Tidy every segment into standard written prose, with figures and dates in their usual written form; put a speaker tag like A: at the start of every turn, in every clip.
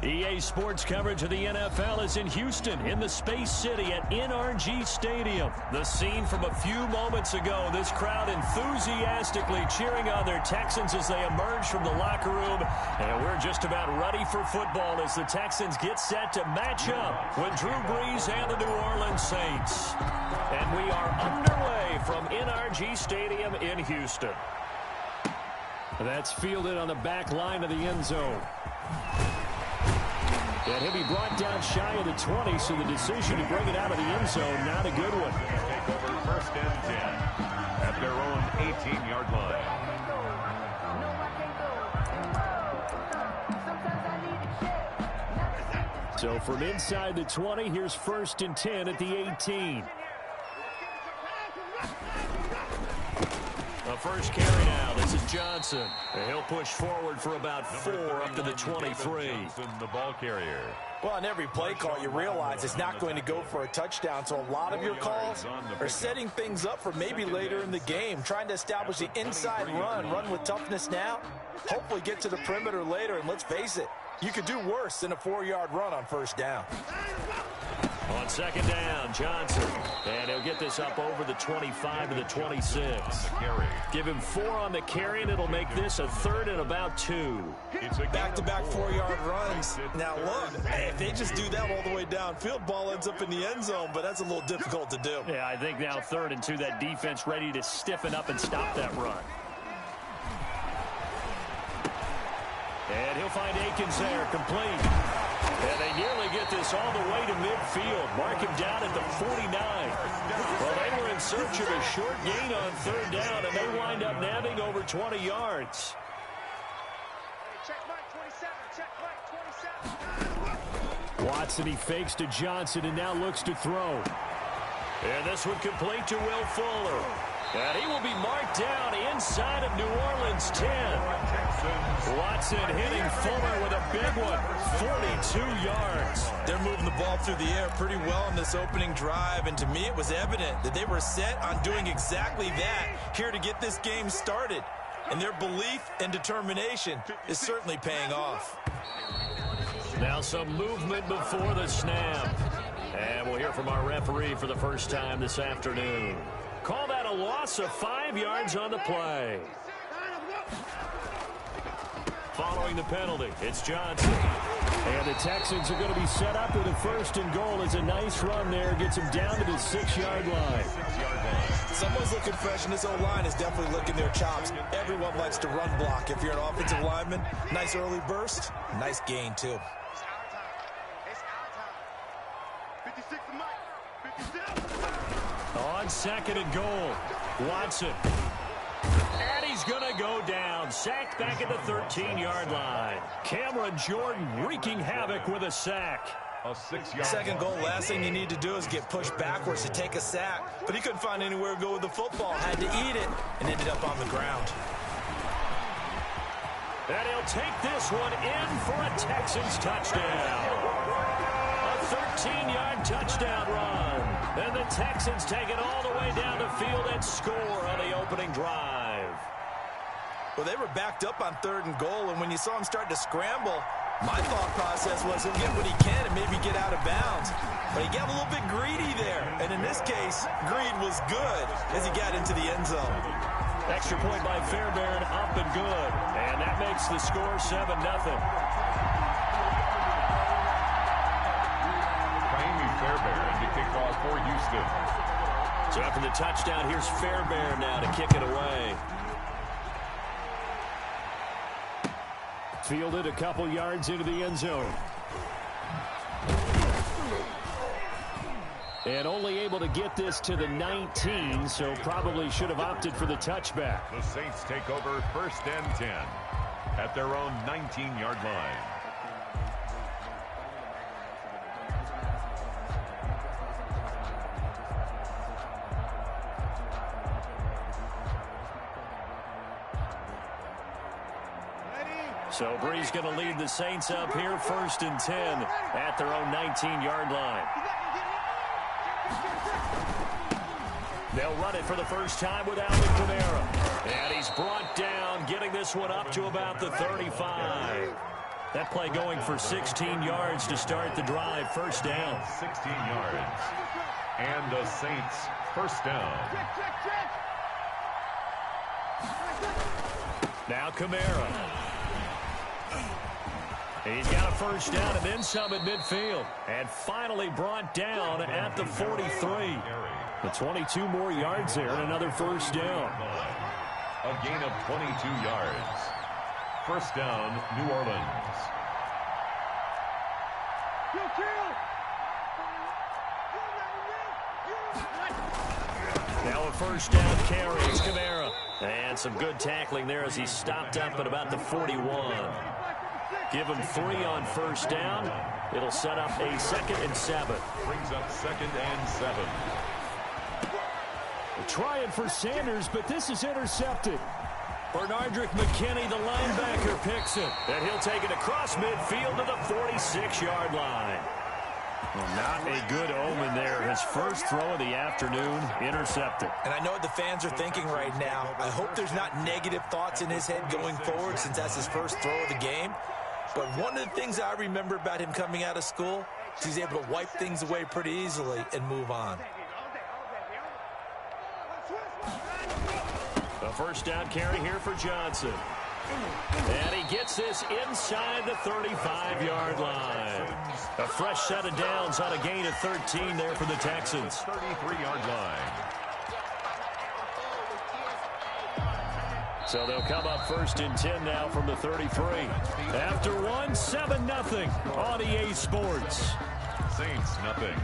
A: EA Sports coverage of the NFL is in Houston, in the Space City at NRG Stadium. The scene from a few moments ago, this crowd enthusiastically cheering on their Texans as they emerge from the locker room. And we're just about ready for football as the Texans get set to match up with Drew Brees and the New Orleans Saints. And we are underway from NRG Stadium in Houston. That's fielded on the back line of the end zone. And he'll be brought down shy of the 20, so the decision to bring it out of the end zone, not a good one.
B: Take over 1st and 10 at their own 18-yard line.
A: So from inside the 20, here's 1st and 10 at the 18. The first carry now. This is Johnson. And he'll push forward for about 4 up to the 23.
B: Johnson, the ball carrier.
C: Well, on every play call, you realize it's not going to go for a touchdown, so a lot of your calls are setting things up for maybe later in the game, trying to establish the inside run with toughness now, hopefully get to the perimeter later, and let's face it, you could do worse than a 4-yard run on 1st down.
A: On 2nd down, Johnson. And he'll get this up over the 25 to the 26. Give him 4 on the carry, and it'll make this a 3rd and about 2.
C: Back-to-back 4-yard runs. Now, look, if they just do that all the way downfield, ball ends up in the end zone, but that's a little difficult to do.
A: Yeah, I think now 3rd and 2, that defense ready to stiffen up and stop that run. And he'll find Akins there, complete. And they nearly get this all the way to midfield. Mark him down at the 49. Well, they were in search of a short gain on 3rd down, and they wind up nabbing over 20 yards. Watson, he fakes to Johnson and now looks to throw. And this one complete to Will Fuller. And he will be marked down inside of New Orleans 10. Watson hitting Fuller with a big one, 42 yards.
C: They're moving the ball through the air pretty well in this opening drive, and to me it was evident that they were set on doing exactly that here to get this game started. And their belief and determination is certainly paying off.
A: Now some movement before the snap. And we'll hear from our referee for the first time this afternoon. Call that a loss of 5 yards on the play. Following the penalty, it's Johnson. And the Texans are going to be set up with a 1st and goal as a nice run there. Gets him down to the 6-yard line.
C: Someone's looking fresh, and this O-line is definitely licking their chops. Everyone likes to run block. If you're an offensive lineman, nice early burst, nice gain too.
A: On 2nd and goal, Watson. And he's going to go down. Sacked back at the 13-yard line. Cameron Jordan wreaking havoc with a sack.
B: A 6-yard
C: 2nd goal, last thing you need to do is get pushed backwards to take a sack. But he couldn't find anywhere to go with the football. Had to eat it and ended up on the ground.
A: And he'll take this one in for a Texans touchdown. A 13-yard touchdown run. And the Texans take it all the way down the field and score on the opening drive.
C: Well, they were backed up on 3rd and goal, and when you saw him start to scramble, my thought process was he'll get what he can and maybe get out of bounds. But he got a little bit greedy there. And in this case, greed was good as he got into the end zone.
A: Extra point by Fairbairn, up and good. And that makes the score 7-0.
B: Fairbairn to kick off for Houston.
A: So after the touchdown, here's Fairbairn now to kick it away. Fielded a couple yards into the end zone. And only able to get this to the 19, so probably should have opted for the touchback.
B: The Saints take over 1st and 10 at their own 19-yard line.
A: So Brees going to lead the Saints up here, 1st and 10 at their own 19-yard line. They'll run it for the first time with Alvin Kamara. And he's brought down, getting this one up to about the 35. That play going for 16 yards to start the drive. First down.
B: 16 yards. And the Saints first down.
A: Now Kamara. He's got a first down and then some at midfield. And finally brought down at the 43. The 22 more yards there and another first down.
B: A gain of 22 yards. First down, New Orleans.
A: Now a first down carry. It's Kamara. And some good tackling there as he stopped up at about the 41. Give him 3 on first down. It'll set up a 2nd and 7.
B: Brings up 2nd and 7.
A: Trying for Sanders, but this is intercepted. Bernardrick McKinney, the linebacker, picks it. And he'll take it across midfield to the 46-yard line. Well, not a good omen there. His first throw of the afternoon, intercepted.
C: And I know what the fans are thinking right now. I hope there's not negative thoughts in his head going forward since that's his first throw of the game. But one of the things I remember about him coming out of school is he's able to wipe things away pretty easily and move on.
A: A first down carry here for Johnson. And he gets this inside the 35-yard line. A fresh set of downs on a gain of 13 there for the Texans.
B: 33-yard line.
A: So they'll come up 1st and 10 now from the 33. After one, 7-0 on EA Sports.
B: Saints, nothing.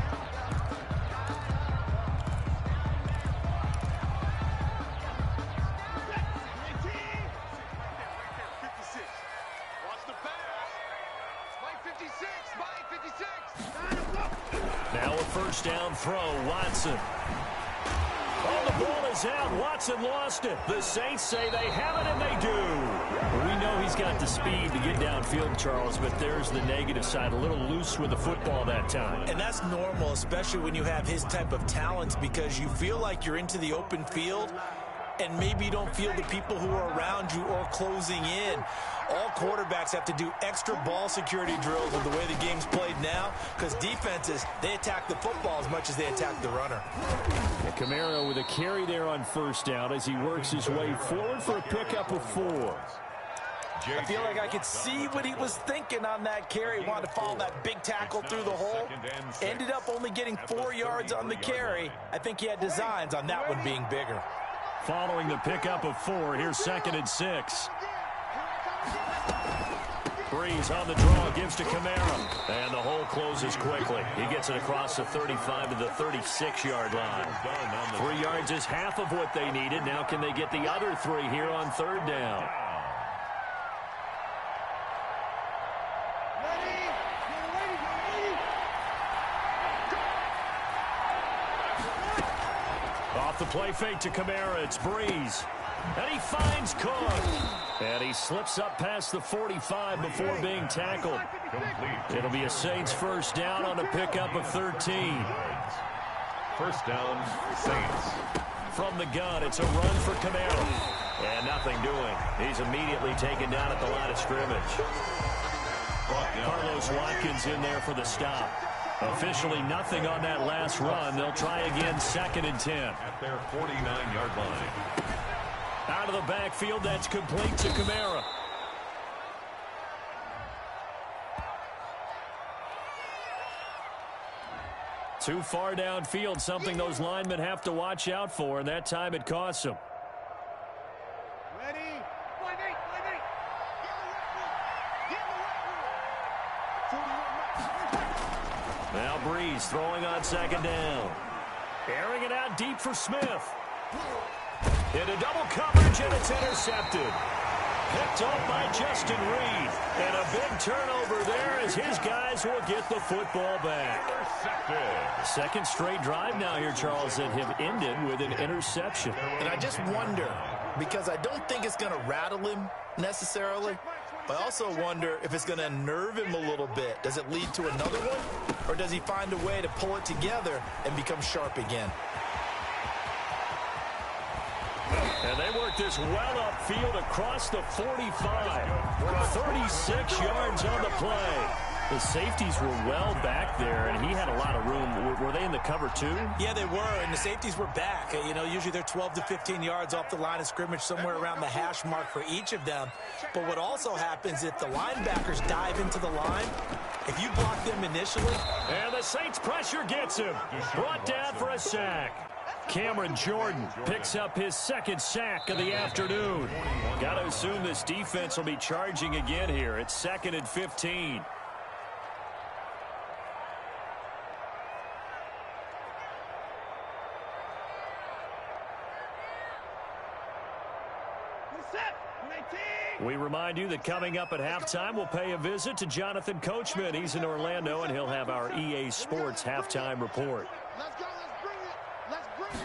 A: Now a first down throw, Watson. Oh, the ball is out. Watson lost it. The Saints say they have it, and they do. We know he's got the speed to get downfield, Charles, but there's the negative side. A little loose with the football that time.
C: And that's normal, especially when you have his type of talents, because you feel like you're into the open field, and maybe you don't feel the people who are around you or closing in. All quarterbacks have to do extra ball security drills with the way the game's played now, because defenses, they attack the football as much as they attack the runner.
A: And Kamara with a carry there on first down as he works his way forward for a pickup of 4.
C: I feel like I could see what he was thinking on that carry. He wanted to follow that big tackle through the hole. Ended up only getting 4 yards on the carry. I think he had designs on that one being bigger.
A: Following the pickup of 4, here's 2nd and 6. Breeze on the draw, gives to Kamara. And the hole closes quickly. He gets it across the 35 to the 36-yard line. 3 yards is half of what they needed. Now can they get the other 3 here on 3rd down? Off the play fake to Kamara, it's Breeze. And he finds Cook. And he slips up past the 45 before being tackled. It'll be a Saints first down on a pickup of 13.
B: First down, Saints.
A: From the gun, it's a run for Kamara. And nothing doing. He's immediately taken down at the line of scrimmage. Carlos Watkins in there for the stop. Officially nothing on that last run. They'll try again, 2nd and 10.
B: At their 49-yard line.
A: Out of the backfield, that's complete to Kamara. Too far downfield, something those linemen have to watch out for, and that time it costs them. Now Breeze throwing on 2nd down. Airing it out deep for Smith. Into double coverage, and it's intercepted. Picked off by Justin Reed. And a big turnover there as his guys will get the football back.
B: Intercepted.
A: 2nd straight drive now here, Charles, that have ended with an interception.
C: And I just wonder, because I don't think it's going to rattle him necessarily, but I also wonder if it's going to unnerve him a little bit. Does it lead to another one? Or does he find a way to pull it together and become sharp again?
A: And they work this well upfield across the 45. 36 yards on the play. The safeties were well back there, and he had a lot of room. Were they in the cover too?
C: Yeah, they were, and the safeties were back. You know, usually they're 12 to 15 yards off the line of scrimmage, somewhere around the hash mark for each of them. But what also happens if the linebackers dive into the line, if you block them initially.
A: And the Saints pressure gets him. Brought down for a sack. Cameron Jordan picks up his second sack of the afternoon. Got to assume this defense will be charging again here. It's 2nd and 15. We remind you that coming up at halftime, we'll pay a visit to Jonathan Coachman. He's in Orlando, and he'll have our EA Sports halftime report.
D: Let's go. Let's bring it.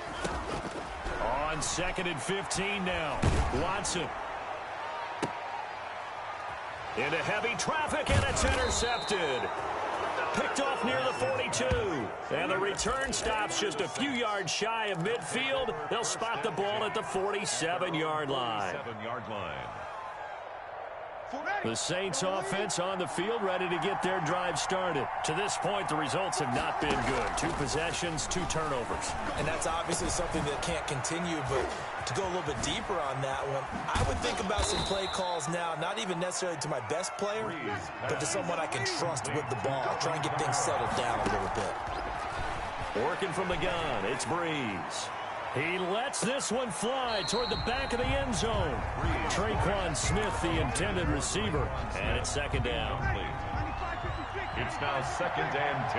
A: On 2nd and 15 now. Watson. Into heavy traffic, and it's intercepted. Picked off near the 42. And the return stops just a few yards shy of midfield. They'll spot the ball at the 47-yard line. The Saints offense on the field, ready to get their drive started. To this point, the results have not been good. 2 possessions, 2 turnovers.
C: And that's obviously something that can't continue, but to go a little bit deeper on that one, I would think about some play calls now, not even necessarily to my best player, but to someone I can trust with the ball. Try and get things settled down a little bit.
A: Working from the gun, it's Breeze. He lets this one fly toward the back of the end zone. Traquan Smith, the intended receiver. And it's 2nd down.
B: It's now 2nd and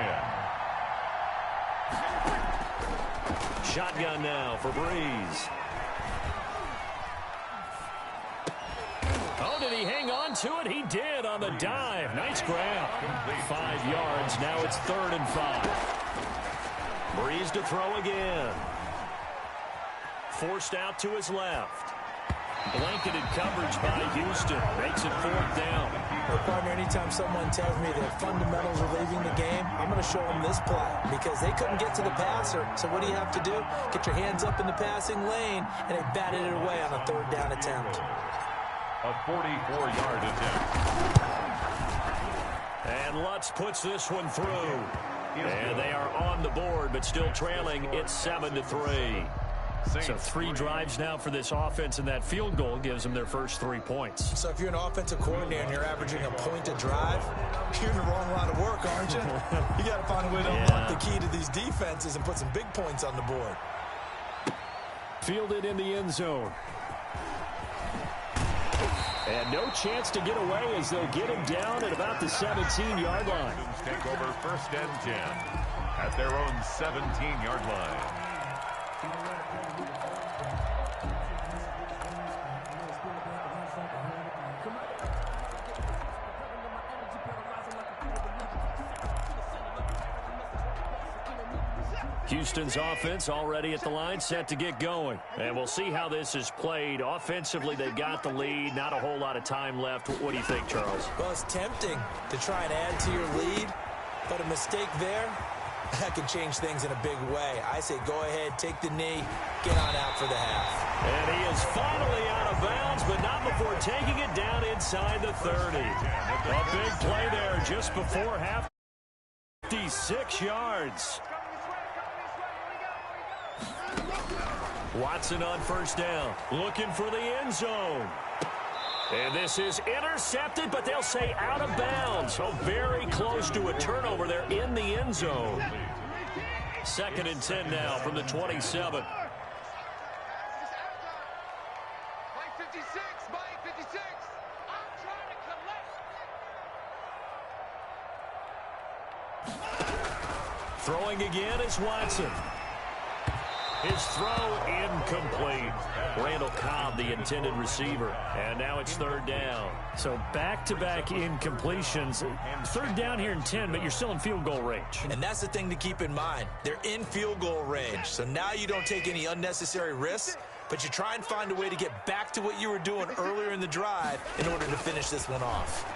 B: 10.
A: Shotgun now for Breeze. Oh, did he hang on to it? He did on the dive. Nice grab. 5 yards. Now it's 3rd and 5. Breeze to throw again. Forced out to his left. Blanketed coverage by Houston. Makes it 4th down.
C: Well, partner, anytime someone tells me that fundamentals are leaving the game, I'm going to show them this play because they couldn't get to the passer. So what do you have to do? Get your hands up in the passing lane, and they batted it away on a 3rd down attempt.
B: A 44-yard attempt.
A: And Lutz puts this one through. And they are on the board, but still trailing. It's 7-3. So 3 drives now for this offense, and that field goal gives them their first 3 points.
C: So if you're an offensive coordinator and you're averaging a point a drive, you're in the wrong line of work, aren't you? You got to find a way to unlock the key to these defenses and put some big points on the board.
A: Fielded in the end zone. And no chance to get away as they'll get him down at about the 17-yard line.
B: Take over 1st and 10 at their own 17-yard line.
A: Houston's offense already at the line, set to get going. And we'll see how this is played. Offensively, they've got the lead. Not a whole lot of time left. What do you think, Charles?
C: Well, it's tempting to try and add to your lead, but a mistake there, that could change things in a big way. I say go ahead, take the knee, get on out for the half.
A: And he is finally out of bounds, but not before taking it down inside the 30. A big play there just before half. 56 yards. Watson on 1st down, looking for the end zone. And this is intercepted, but they'll say out of bounds. So very close to a turnover there in the end zone. 2nd and 10 now from the 27. Throwing again is Watson. His throw incomplete. Randall Cobb, the intended receiver. And now it's 3rd down. So back-to-back incompletions. 3rd down here in 10, but you're still in field goal range.
C: And that's the thing to keep in mind. They're in field goal range. So now you don't take any unnecessary risks, but you try and find a way to get back to what you were doing earlier in the drive in order to finish this one off.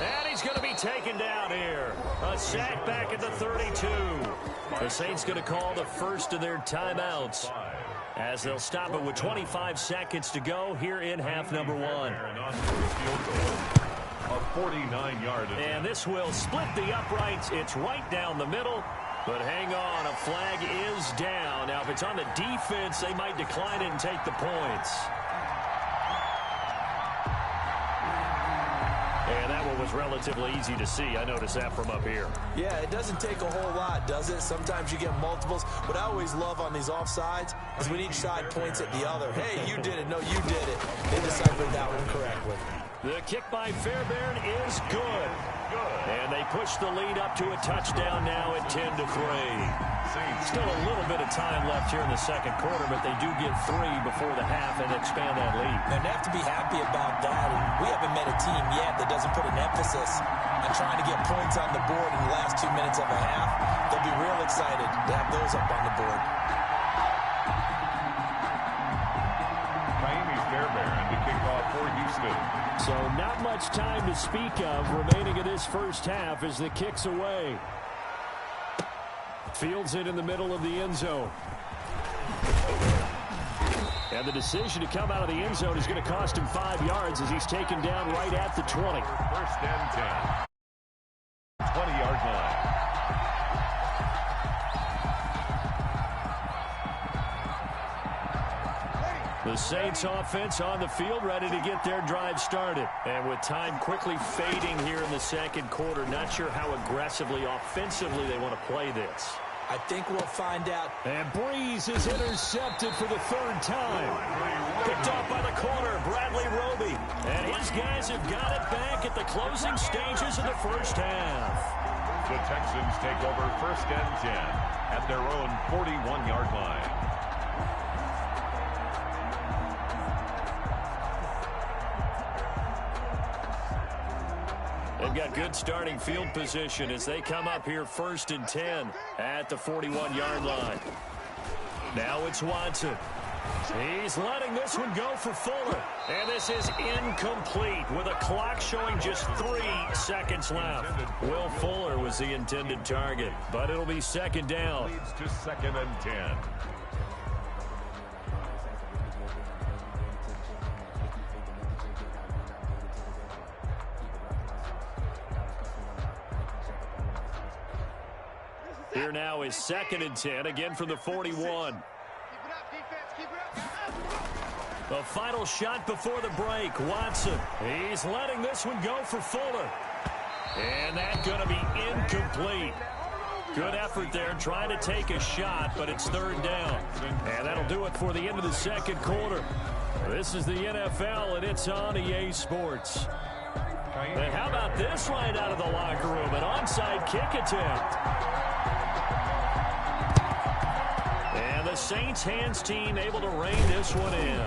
A: And he's going to be taken down here. A sack back at the 32. The Saints going to call the first of their timeouts. as they'll stop it with 25 seconds to go here in half number one.
B: A 49-yard attempt.
A: And this will split the uprights. It's right down the middle. But hang on, a flag is down. Now, if it's on the defense, they might decline it and take the points. And that one was relatively easy to see. I noticed that from up here.
C: Yeah, it doesn't take a whole lot, does it? Sometimes you get multiples. What I always love on these offsides is when each side points at the other. Hey, you did it. No, you did it. They deciphered that one correctly.
A: The kick by Fairbairn is good. And they push the lead up to a touchdown now at 10-3. Still a little bit of time left here in the second quarter, but they do get 3 before the half and expand that lead.
C: And they have to be happy about that. And we haven't met a team yet that doesn't put an emphasis on trying to get points on the board in the last 2 minutes of a half. They'll be real excited to have those up on the board.
B: Fairbairn to kick off for Houston.
A: So not much time to speak of remaining in this first half as the kick's away. Fields it in the middle of the end zone. And the decision to come out of the end zone is going to cost him 5 yards as he's taken down right at the 20.
B: First and 10. 20-yard line.
A: The Saints offense on the field, ready to get their drive started. And with time quickly fading here in the second quarter, not sure how aggressively, offensively they want to play this.
C: I think we'll find out.
A: And Breeze is intercepted for the third time. Picked off by the corner, Bradley Roby. And his guys have got it back at the closing stages of the first half.
B: The Texans take over first and 10 at their own 41-yard line.
A: They've got good starting field position as they come up here first and 10 at the 41-yard line. Now it's Watson. He's letting this one go for Fuller. And this is incomplete with a clock showing just 3 seconds left. Will Fuller was the intended target, but it'll be second down.
B: Leads to second and 10.
A: Here now is second and 10, again from the 41. The final shot before the break, Watson. He's letting this one go for Fuller. And that's going to be incomplete. Good effort there, trying to take a shot, but it's third down. And that'll do it for the end of the second quarter. This is the NFL, and it's on EA Sports. And how about this right out of the locker room? An onside kick attempt. And the Saints hands team able to rein this one in.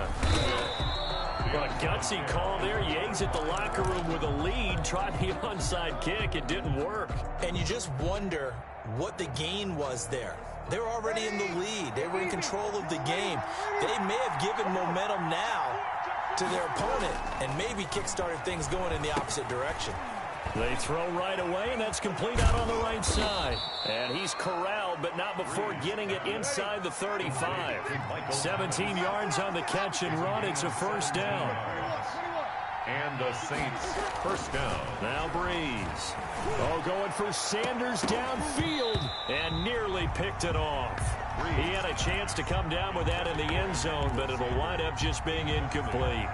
A: What a gutsy call there. You exit the locker room with a lead. Tried the onside kick. It didn't work.
C: And you just wonder what the gain was there. They were already in the lead. They were in control of the game. They may have given momentum now to their opponent and maybe kick-started things going in the opposite direction.
A: They throw right away, and that's complete out on the right side. And he's corralled, but not before getting it inside the 35. 17 yards on the catch and run. It's a first down.
B: And the Saints first down.
A: Now Breeze. Oh, going for Sanders downfield and nearly picked it off. He had a chance to come down with that in the end zone, but it'll wind up just being incomplete.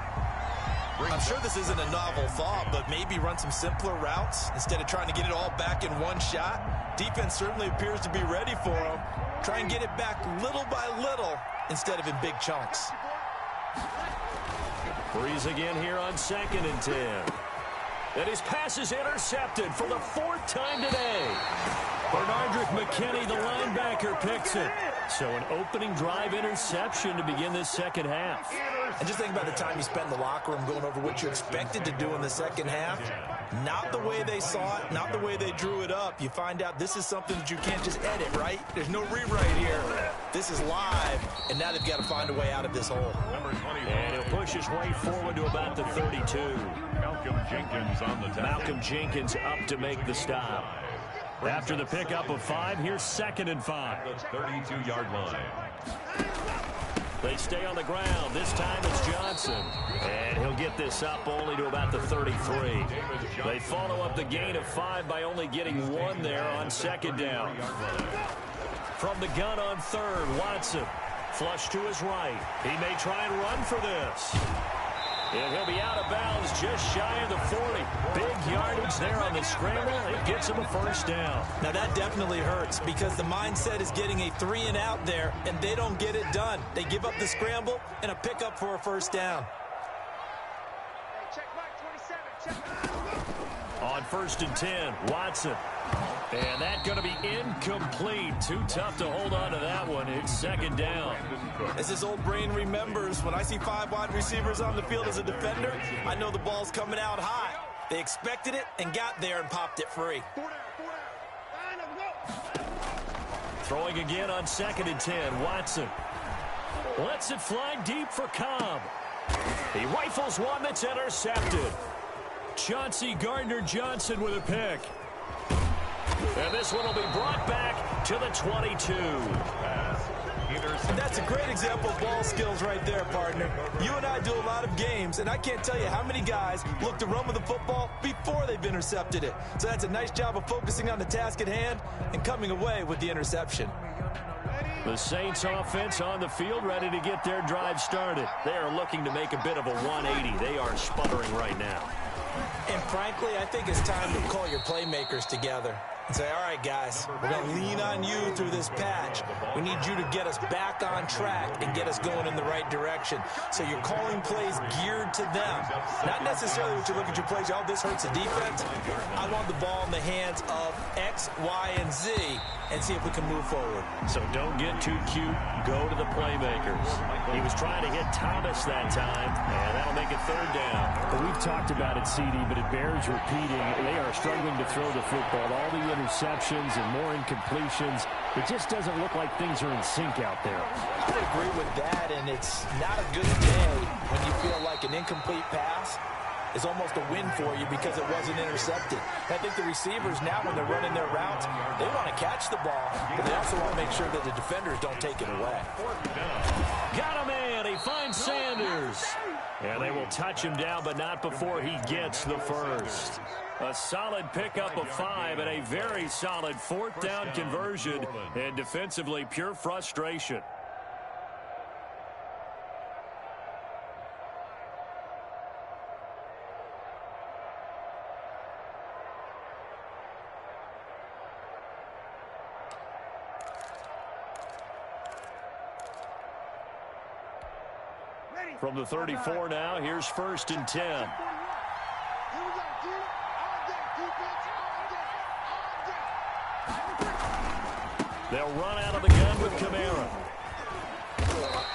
C: I'm sure this isn't a novel thought, but maybe run some simpler routes instead of trying to get it all back in one shot. Defense certainly appears to be ready for him. Try and get it back little by little instead of in big chunks.
A: Breeze again here on second and 10. And his pass is intercepted for the 4th time today. Bernardrick McKinney, the linebacker, picks it. So an opening drive interception to begin this second half.
C: And just think about the time you spent in the locker room going over what you expected to do in the second half. Not the way they saw it, not the way they drew it up. You find out this is something that you can't just edit, right? There's no rewrite here. This is live, and now they've got to find a way out of this hole.
A: And he'll push his way forward to about the 32.
B: Malcolm Jenkins on the tackle.
A: Malcolm Jenkins up to make the stop. After the pickup of 5, here's second and 5.
B: The 32-yard line.
A: They stay on the ground. This time it's Johnson. And he'll get this up only to about the 33. They follow up the gain of 5 by only getting 1 there on second down. From the gun on third, Watson. Flush to his right. He may try and run for this. And he'll be out of bounds just shy of the 40. Big yardage there on the scramble. It gets him a first down.
C: Now that definitely hurts because the mindset is getting a 3 and out there, and they don't get it done. They give up the scramble and a pickup for a first down.
D: Check back 27. Check.
A: On first and 10, Watson. And that's going to be incomplete. Too tough to hold on to that one. It's second down.
C: As his old brain remembers, when I see 5 wide receivers on the field as a defender, I know the ball's coming out high. They expected it and got there and popped it free.
A: Throwing again on second and 10, Watson. Lets it fly deep for Cobb. He rifles one that's intercepted. Chauncey Gardner-Johnson with a pick. And this one will be brought back to the 22.
C: That's a great example of ball skills right there, partner. You and I do a lot of games, and I can't tell you how many guys look to run with the football before they've intercepted it. So that's a nice job of focusing on the task at hand and coming away with the interception.
A: The Saints offense on the field, ready to get their drive started. They are looking to make a bit of a 180. They are sputtering right now.
C: And frankly, I think it's time to call your playmakers together and say, all right, guys, we're going to lean on you through this patch. We need you to get us back on track and get us going in the right direction. So you're calling plays geared to them. Not necessarily what you look at your plays, oh, this hurts the defense. I want the ball in the hands of X, Y, and Z and see if we can move forward.
A: So don't get too cute. Go to the playmakers. He was trying to hit Thomas that time, and that'll make it third down.
E: Well, we've talked about it, CD, but it bears repeating. They are struggling to throw the football. All the interceptions and more incompletions. It just doesn't look like things are in sync out there.
C: I would agree with that, and it's not a good day when you feel like an incomplete pass is almost a win for you because it wasn't intercepted. I think the receivers now, when they're running their routes, they want to catch the ball, but they also want to make sure that the defenders don't take it away.
A: Got a man. He finds Sanders. And they will touch him down, but not before he gets the first. A solid pickup of 5 and a very solid fourth down conversion. And defensively, pure frustration. From the 34 now, here's first and 10. They'll run out of the gun with Kamara.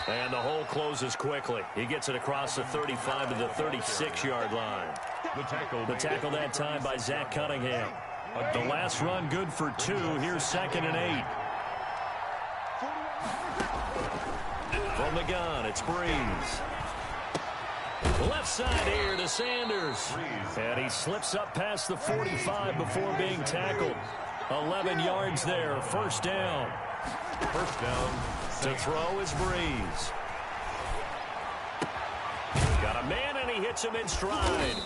A: And the hole closes quickly. He gets it across the 35 to the 36-yard line. The tackle that time by Zach Cunningham. The last run good for 2. Here's second and 8. From the gun, it's Breeze. Left side here to Sanders. And he slips up past the 45 before being tackled. 11 yards there, first down.
B: First down.
A: To throw is Breeze. Got a man, and he hits him in stride.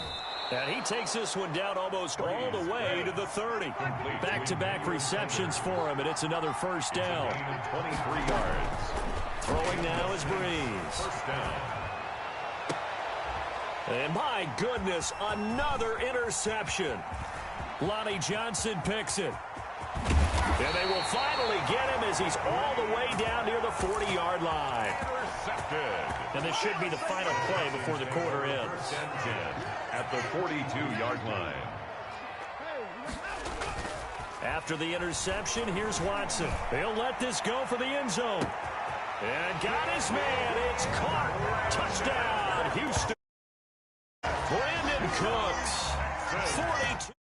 A: And he takes this one down almost all the way to the 30. Back-to-back receptions for him, and it's another first down.
B: 23 yards.
A: Throwing now is Breeze.
B: First down.
A: And my goodness, another interception. Lonnie Johnson picks it. And they will finally get him as he's all the way down near the 40-yard line.
B: Intercepted.
A: And this should be the final play before the quarter ends.
B: First and 10 at the 42-yard line.
A: After the interception, here's Watson. He'll let this go for the end zone. And got his man. It's caught. Touchdown, Houston. Brandon Cooks, 42.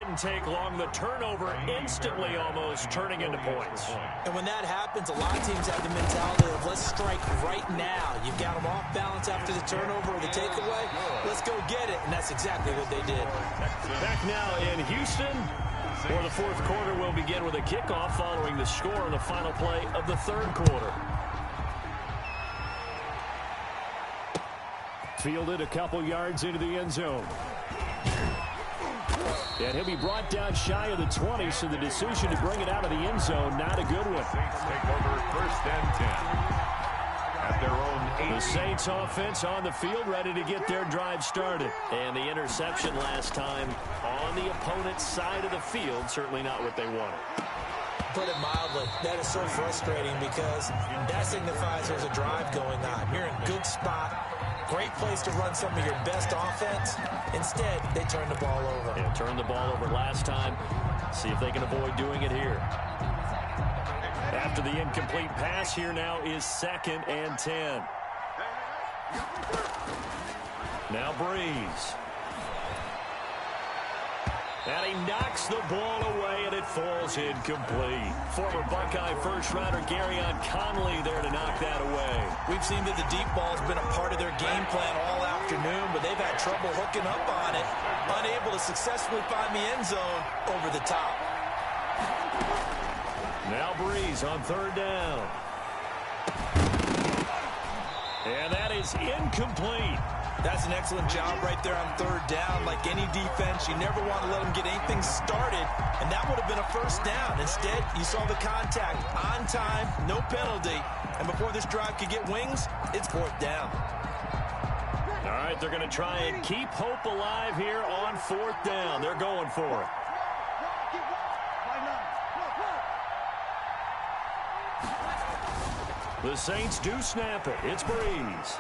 A: Didn't take long. The turnover instantly almost turning into points.
C: And when that happens, a lot of teams have the mentality of let's strike right now. You've got them off balance after the turnover or the takeaway. Let's go get it. And that's exactly what they did.
A: Back now in Houston, Well, the fourth quarter will begin with a kickoff following the score on the final play of the third quarter. Fielded a couple yards into the end zone. And he'll be brought down shy of the 20, so the decision to bring it out of the end zone, not a good one.
B: Saints take over first and 10 at their own 8.
A: The Saints offense on the field, ready to get their drive started. And the interception last time on the opponent's side of the field, certainly not what they wanted.
C: Put it mildly, that is so frustrating because that signifies there's a drive going on. You're in a good spot. Great place to run some of your best offense. Instead, they turn the ball over.
A: Yeah, turned the ball over last time. See if they can avoid doing it here. After the incomplete pass, here now is 2nd and 10. Now Breeze. And he knocks the ball away, and it falls incomplete. Former Buckeye first-rounder Garyon Conley there to knock that away.
C: We've seen that the deep ball's been a part of their game plan all afternoon, but they've had trouble hooking up on it, unable to successfully find the end zone over the top.
A: Now Breeze on 3rd down. And that is incomplete.
C: That's an excellent job right there on 3rd down. Like any defense, you never want to let them get anything started, and that would have been a first down. Instead, you saw the contact on time, no penalty, and before this drive could get wings, it's 4th down.
A: All right, they're going to try and keep hope alive here on 4th down. They're going for it. The Saints do snap it. It's Breeze.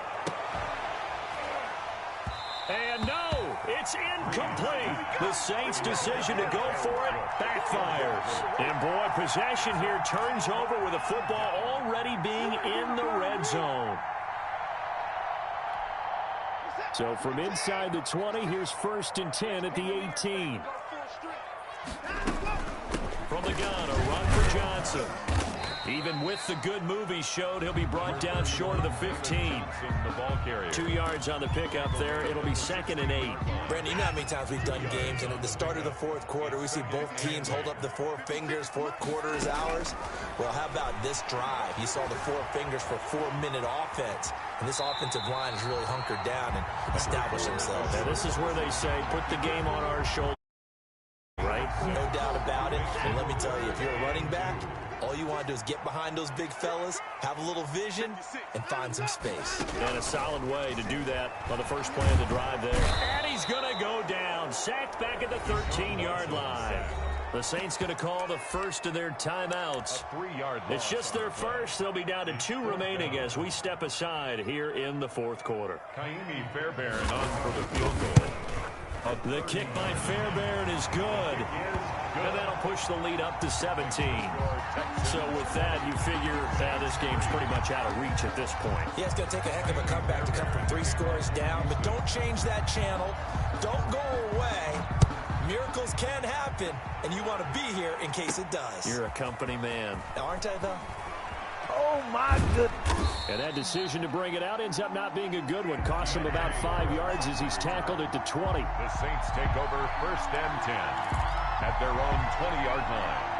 A: And no, it's incomplete. The Saints' decision to go for it backfires. And boy, possession here turns over with the football already being in the red zone. So from inside the 20, here's 1st and 10 at the 18. From the gun, a run for Johnson. Even with the good move he showed, he'll be brought down short of the 15. 2 yards on the pickup there. It'll be 2nd and 8.
C: Brandon, you know how many times we've done games, and at the start of the fourth quarter, we see both teams hold up the 4 fingers. Fourth quarter is ours. Well, how about this drive? You saw the 4 fingers for 4-minute offense, and this offensive line has really hunkered down and established themselves.
A: Now, this is where they say, put the game on our shoulders, right?
C: No doubt about it. And let me tell you, if you're a running back, all you want to do is get behind those big fellas, have a little vision, and find some space.
A: And a solid way to do that on the first play of the drive there. And he's going to go down, sacked back at the 13-yard line. The Saints going to call the first of their timeouts.
B: 3-yard line.
A: It's just their first. They'll be down to 2 remaining as we step aside here in the fourth quarter.
B: Kaimi Fairbairn on for the field goal.
A: The kick by Fairbairn is good. And that'll push the lead up to 17. So with that, you figure this game's pretty much out of reach at this point.
C: Yeah, it's going to take a heck of a comeback to come from 3 scores down, but don't change that channel. Don't go away. Miracles can happen, and you want to be here in case it does.
A: You're a company man.
C: Aren't I, though?
D: Oh, my goodness.
A: And that decision to bring it out ends up not being a good one. Costs him about 5 yards as he's tackled at the 20.
B: The Saints take over first and 10 at their own 20-yard line.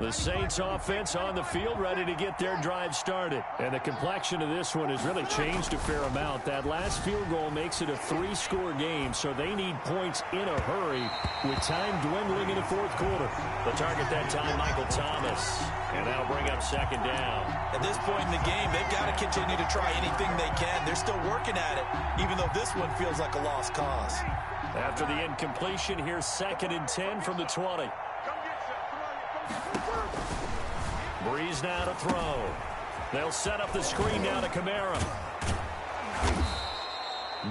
A: The Saints offense on the field ready to get their drive started. And the complexion of this one has really changed a fair amount. That last field goal makes it a 3-score game, so they need points in a hurry with time dwindling in the fourth quarter. The target that time, Michael Thomas. And that'll bring up 2nd down.
C: At this point in the game, they've got to continue to try anything they can. They're still working at it, even though this one feels like a lost cause.
A: After the incompletion, here's 2nd and 10 from the 20. Breeze now to throw. They'll set up the screen now to Kamara.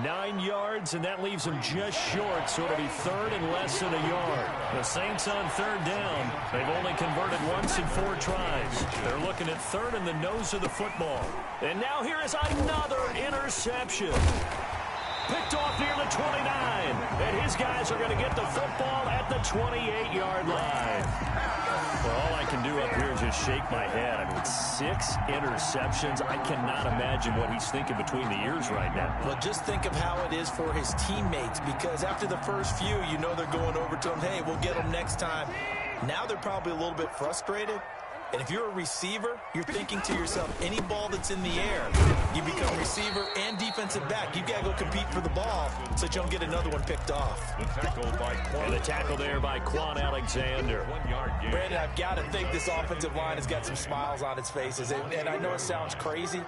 A: 9 yards, and that leaves them just short, so it'll be 3rd and less than a yard. The Saints on 3rd down. They've only converted once in 4 tries. They're looking at 3rd in the nose of the football. And now here is another interception. Picked off near the 29. And his guys are going to get the football at the 28-yard line. Well, all I can do up here is just shake my head. I mean, 6 interceptions. I cannot imagine what he's thinking between the ears right now.
C: Well, just think of how it is for his teammates, because after the first few, you know they're going over to him, hey, we'll get them next time. Now they're probably a little bit frustrated. And if you're a receiver, you're thinking to yourself, any ball that's in the air, you become receiver and defensive back. You've got to go compete for the ball so that you don't get another one picked off.
B: The tackle by Quan.
A: And the tackle there by Quan Alexander.
B: 1 yard gain.
C: Brandon, I've got to think this offensive line has got some smiles on its faces. And I know it sounds crazy,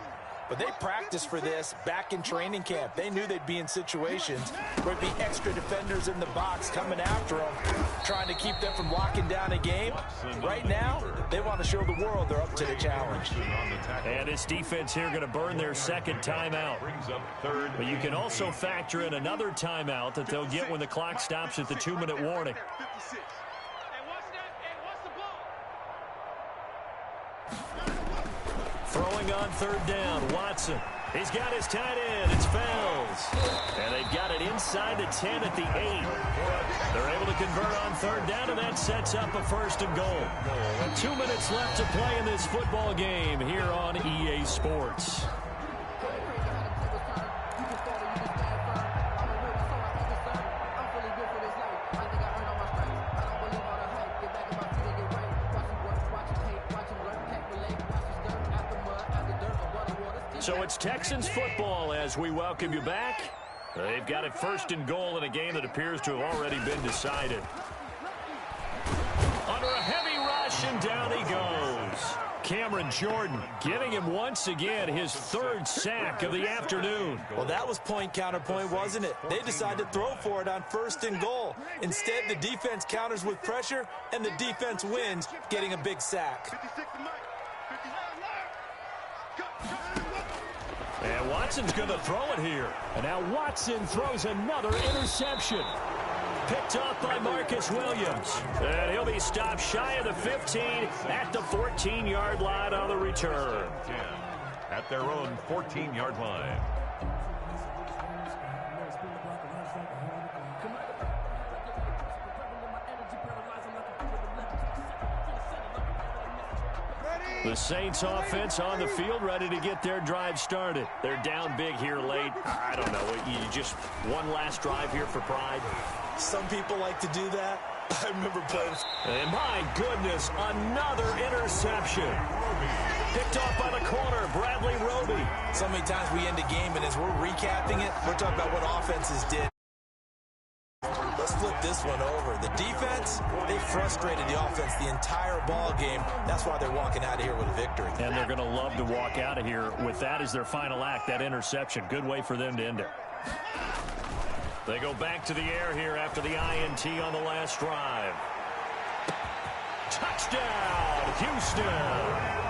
C: but they practiced for this back in training camp. They knew they'd be in situations where there'd be extra defenders in the box coming after them, trying to keep them from locking down a game. Right now, they want to show the world they're up to the challenge.
A: And this defense here going to burn their second timeout.
B: Brings up third.
A: But you can also factor in another timeout that they'll get when the clock stops at the 2-minute warning. Throwing on third down, Watson. He's got his tight end. It's Fells. And they've got it inside the 10 at the 8. They're able to convert on third down, and that sets up a 1st and goal. 2 minutes left to play in this football game here on EA Sports. So it's Texans football as we welcome you back. They've got it 1st and goal in a game that appears to have already been decided. Under a heavy rush, and down he goes. Cameron Jordan giving him once again his 3rd sack of the afternoon.
C: Well, that was point counterpoint, wasn't it? They decided to throw for it on 1st and goal. Instead, the defense counters with pressure, and the defense wins, getting a big sack.
A: And Watson's going to throw it here. And now Watson throws another interception. Picked off by Marcus Williams. And he'll be stopped shy of the 15 at the 14-yard line on the return.
B: 10 at their own 14-yard line.
A: The Saints offense on the field, ready to get their drive started. They're down big here late. I don't know. You just one last drive here for pride.
C: Some people like to do that. I remember playing.
A: And my goodness, another interception. Picked off by the corner, Bradley Roby.
C: So many times we end a game, and as we're recapping it, we're talking about what offenses did. Let's flip this one over. The defense, they frustrated the offense the entire ball game. That's why they're walking out of here with a victory.
A: And they're going to love to walk out of here with that as their final act, that interception. Good way for them to end it. They go back to the air here after the INT on the last drive. Touchdown, Houston.